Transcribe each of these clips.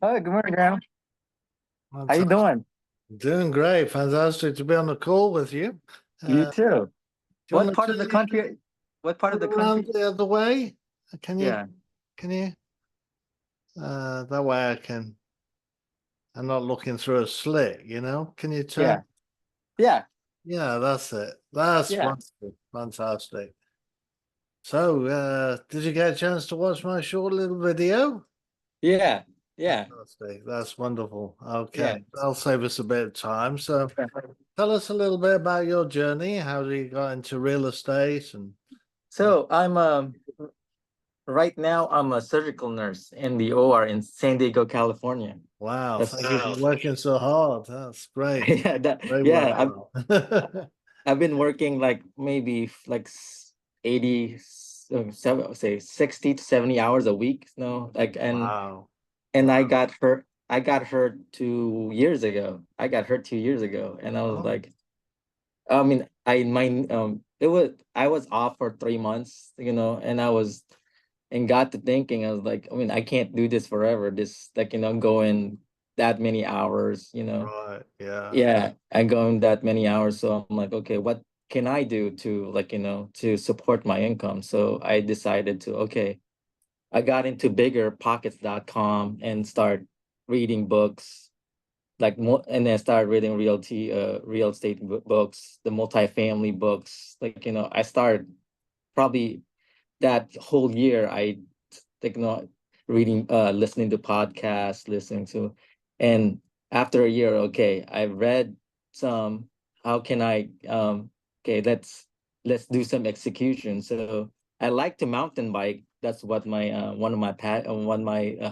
Hi, good morning, Graham. How you Fantastic. doing? Doing great. Fantastic to be on the call with you. You Do too. you What want part to of the turn country? What part of the around country? the other way? Can you, Yeah, can you? That way I'm not looking through a slit, Can you turn? yeah, yeah, Yeah, that's it. That's yeah, wonderful. Fantastic. So, did you get a chance to watch my short little video? yeah, yeah, Fantastic. That's wonderful. Okay. yeah. That'll save us a bit of time. So, tell us a little bit about your journey. How did you got into real estate and So I'm right now I'm a surgical nurse in the OR in San Diego, California. wow, That's thank you for working so hard. That's great. yeah, Very yeah. I've worthwhile. I've been working like maybe 80, say 60 to 70 hours a week. No, like Wow. and Wow. I got hurt 2 years ago. I got hurt 2 years ago, and I was Oh, like, I mean, I was off for 3 months, and I was and got to thinking, I was like, I mean, I can't do this forever. This, like, going that many hours, right. Yeah. yeah, and going that many hours. So I'm like, okay, what can I do to, like, to support my income? So I decided to, okay, I got into biggerpockets.com and start reading books, and then I started reading real estate books, the multifamily books. Like, I started probably that whole year. I like, reading, listening to podcasts, listening to, and after a year, okay, I read some. How can I? Okay, let's do some execution. So I like to mountain bike. That's what my one of my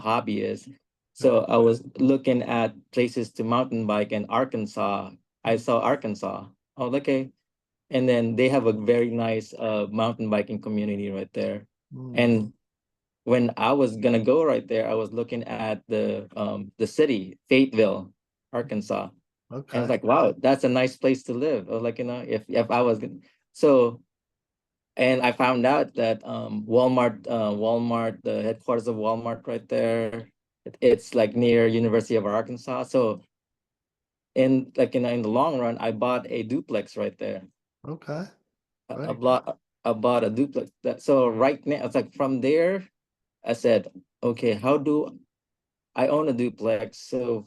hobby is. Yeah. So I was looking at places to mountain bike in Arkansas. I saw Arkansas. Oh, okay. And then they have a very nice mountain biking community right there. Mm, And when I was gonna go right there, I was looking at the city, Fayetteville, Arkansas. And it's okay. like, wow, that's a nice place to live. Or, like, if I was so, and I found out that Walmart, the headquarters of Walmart right there, it's like near University of Arkansas. So in, like, in the long run, I bought a duplex right there. Okay. I Very good. bought I bought a duplex. So right now, it's like from there, I said, okay, how do I own a duplex? So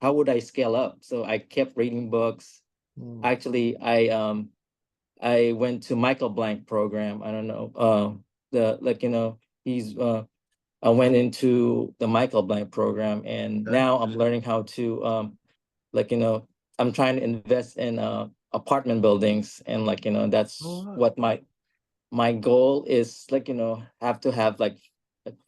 how would I scale up? So I kept reading books. Mm. Actually, I went to Michael Blank program. I don't know. The like he's I went into the Michael Blank program, and Okay. now I'm learning how to, like I'm trying to invest in apartment buildings, and, like, All that's right. what my goal is, like, have to have like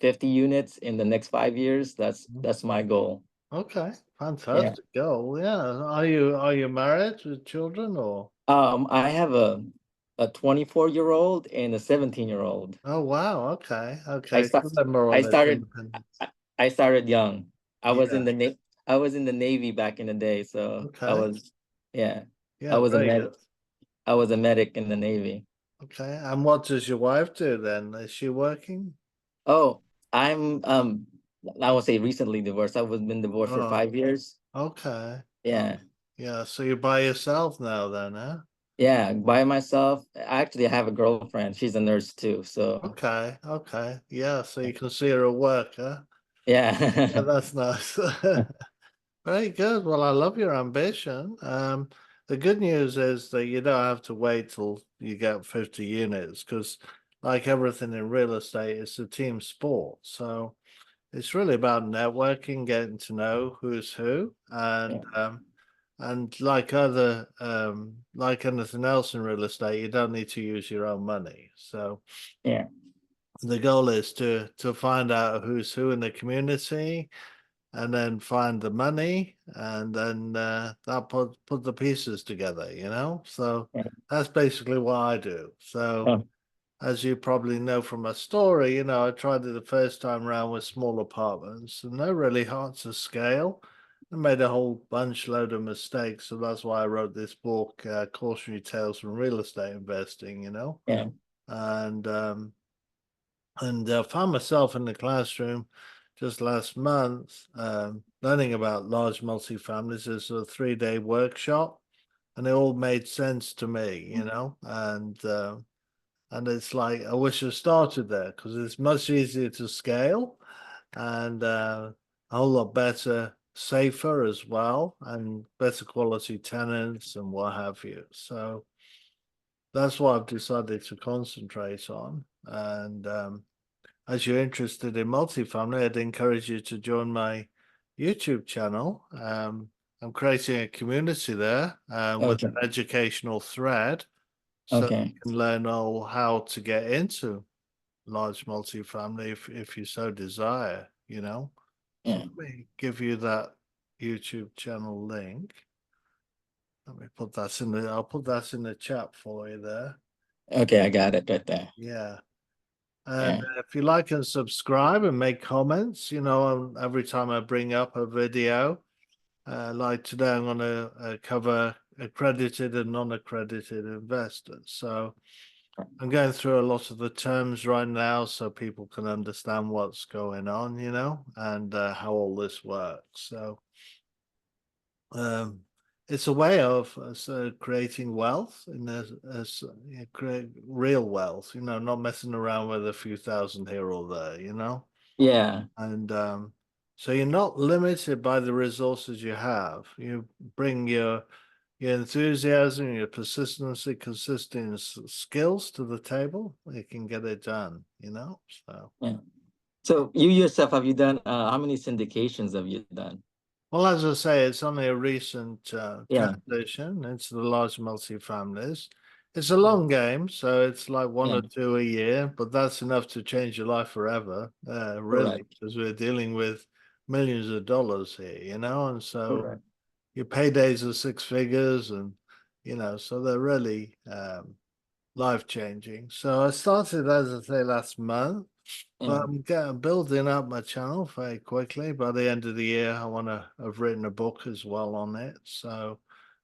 50 units in the next 5 years. Mm. That's my goal. Okay. Yeah. Fantastic goal. Yeah. Are you married with children or? I have a 24-year-old and a 17-year-old. Oh wow. Okay. I Okay. start So they're more I or less started independent. I started young. I was in Yeah. the I was in the Navy back in the day, so Okay. yeah, I Yeah. was a Very good. medic in the Navy. Okay. And what does your wife do then? Is she working? Oh, I'm I would say recently divorced. I was been divorced for Oh, 5 years. okay. Oh, Yeah. yeah. So you're by yourself now then, huh? Yeah, by myself. Actually, I have a girlfriend. She's a nurse too. So Okay. Okay. Yeah. So you can see her at work, huh? Yeah, yeah. that's nice. Very good. Well, I love your ambition. The good news is that you don't have to wait till you get 50 units because, like everything in real estate, it's a team sport. So it's really about networking, getting to know who's who, Yeah. and like anything else in real estate, you don't need to use your own money. So Yeah. the goal is to find out who's who in the community and then find the money and then that put the pieces together. So Yeah. that's basically what I do. So Oh, as you probably know from my story, I tried it the first time around with small apartments and they're really hard to scale. I made a whole bunch load of mistakes, so that's why I wrote this book, Cautionary Tales from Real Estate Investing. yeah. And found myself in the classroom just last month, learning about large multifamilies. Is a 3-day workshop, and it all made sense to me, and it's like I wish I started there because it's much easier to scale and a whole lot better, safer as well, and better quality tenants and what have you. So that's what I've decided to concentrate on. And as you're interested in multifamily, I'd encourage you to join my YouTube channel. I'm creating a community there with Okay. an educational thread so you Okay. can learn all how to get into large multifamily if you so desire, So Yeah. let me give you that YouTube channel link. Let me put that in I'll put that in the chat for you there. Okay, I got it right there. Yeah. And Yeah. if you like and subscribe and make comments, every time I bring up a video, like today, I'm going to cover accredited and non-accredited investors. So I'm going through a lot of the terms right now so people can understand what's going on, and how all this works. So um, it's a way of creating wealth create real wealth, not messing around with a few thousand here or there. Yeah. And so you're not limited by the resources you have. You bring your enthusiasm, your persistency, consistent skills to the table. You can get it done. So. Yeah. So you yourself, have you done how many syndications have you done? Well, as I say, it's only a recent Yeah. transition into the large multifamilies. It's a long game, so it's like one Yeah. or two a year, but that's enough to change your life forever, really, Correct. because we're dealing with millions of dollars here, and so Correct. your paydays are six figures, and so they're really life changing. So I started, as I say, last month. Yeah. But I'm building up my channel very quickly. By the end of the year, I want to have written a book as well on it. So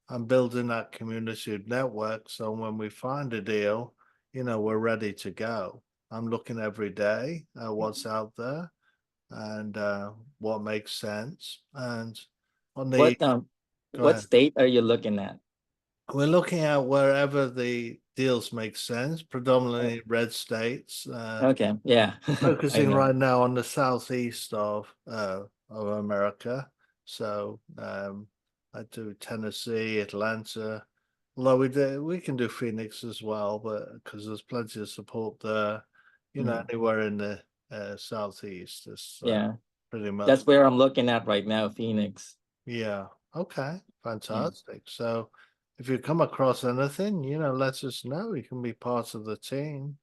I'm building that community network. So when we find a deal, we're ready to go. I'm looking every day at what's out there and what makes sense. And on the, What go what ahead. state are you looking at? We're looking at wherever the deals make sense, Oh, predominantly red states. okay. Yeah. I Focusing know. right now on the southeast of America. So I do Tennessee, Atlanta. Although we can do Phoenix as well, but because there's plenty of support there, Mm, anywhere in the southeast is yeah. pretty much. That's where I'm looking at right now, Phoenix. Yeah. Okay. Yeah. Fantastic. So if you come across anything, let us know. You can be part of the team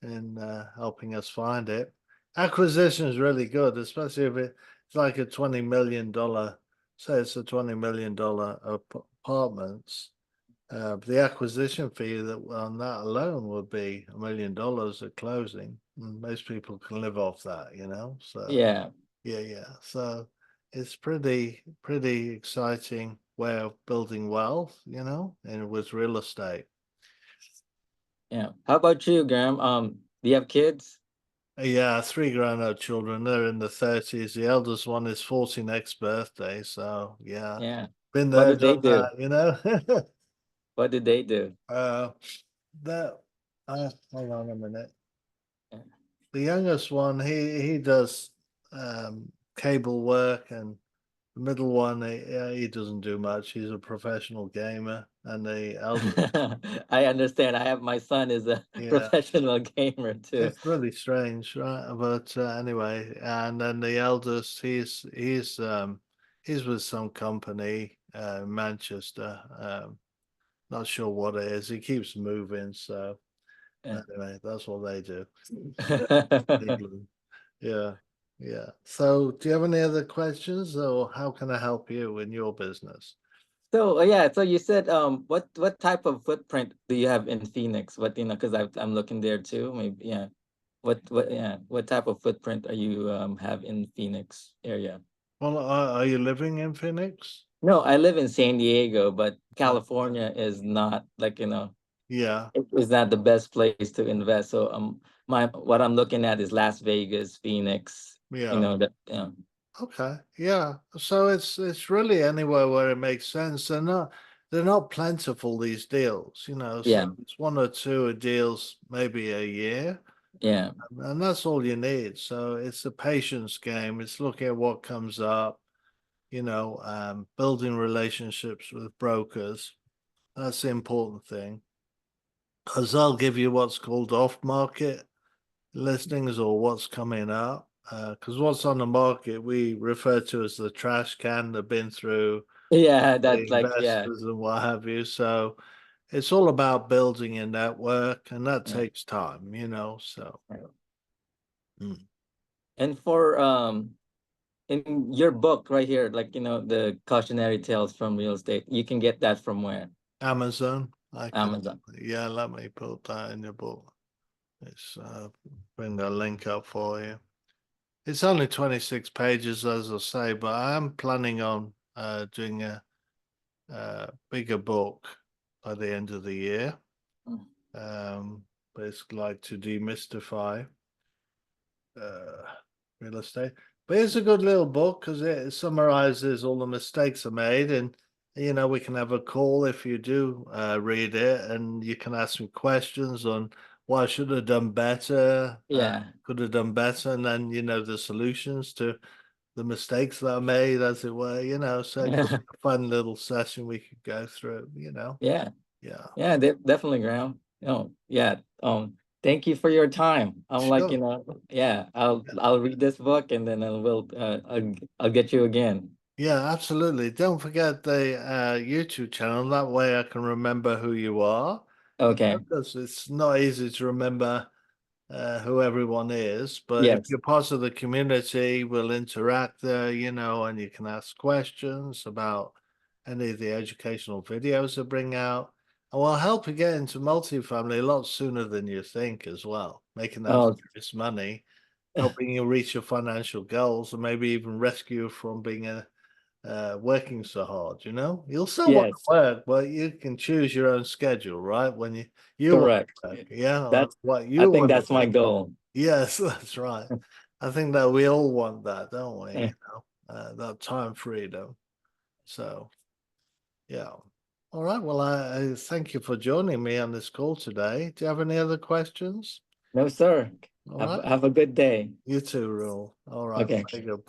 in helping us find it. Acquisition is really good, especially if it's like a $20 million. Say it's a $20 million apartments. The acquisition fee that on that alone would be $1 million at closing. And most people can live off that. So Yeah. yeah. So it's pretty exciting way of building wealth, and with real estate. Yeah. How about you, Graham? Do you have kids? Yeah, three grown-up children. They're in the 30s. The eldest one is 40 next birthday. So yeah, Yeah. been What there, do they done do? that. What do they do? uh, that. Hold on a minute. Yeah. The youngest one, he does cable work, and the middle one, he doesn't do much. He's a professional gamer, and the elder, I understand. I have my son is a yeah, professional gamer too. it's really strange, right? But anyway, and then the eldest, he's with some company in Manchester. Not sure what it is. He keeps moving, so Yeah. anyway, that's what they do. England. Yeah, yeah. So, do you have any other questions, or how can I help you in your business? So yeah, so you said what type of footprint do you have in Phoenix? What because I'm looking there too. Maybe yeah. What type of footprint are you have in Phoenix area? Well, are you living in Phoenix? No, I live in San Diego, but Uh, California is not yeah. it is not the best place to invest. So my what I'm looking at is Las Vegas, Phoenix. Yeah. that, yeah, Okay. Yeah. So it's really anywhere where it makes sense. They're not plentiful, these deals, so yeah, it's one or two deals maybe a year. yeah, And that's all you need. So it's a patience game. It's looking at what comes up, building relationships with brokers. That's the important thing. Because they'll give you what's called off market listings or what's coming up. Because what's on the market we refer to as the trash can, the been through yeah, the that like, yeah, investors and what have you. So it's all about building a network, and that yeah. takes time, so. Right. Mm. And for in your book right here, like, the cautionary tales from real estate, you can get that from where? Amazon, Amazon. yeah, let me put that in your book. It's bring the link up for you. It's only 26 pages, as I say, but I am planning on doing a bigger book by the end of the year. Mm. But it's like to demystify uh, real estate. But it's a good little book because it summarizes all the mistakes I made, and we can have a call if you do read it, and you can ask me questions on what I should have done better, Yeah. could have done better, and then the solutions to the mistakes that I made, as it were. So it could be a fun little session we could go through. Yeah. Yeah, Yeah, definitely, Graham. Yeah. Thank you for your time. I'm like, sure. yeah, Yeah. I'll read this book and then I'll get you again. Yeah, absolutely. Don't forget the YouTube channel. That way I can remember who you are. Okay. Because it's not easy to remember who everyone is. But if Yes. you're part of the community, we'll interact there, and you can ask questions about any of the educational videos I bring out. And we'll help you get into multifamily a lot sooner than you think as well, making that Oh, serious money, helping you reach your financial goals, and maybe even rescue you from being working so hard. You'll still want to yes, work, but you can choose your own schedule, right? When you want correct. to work, yeah, or That's what I you think want to that's my do. goal. Yes, that's right. I think that we all want that, don't we? Yeah. That time freedom. So yeah. All right. Well, I thank you for joining me on this call today. Do you have any other questions? No, sir. All Have right. have a good day. You too, Rule. All right. Okay. Very good.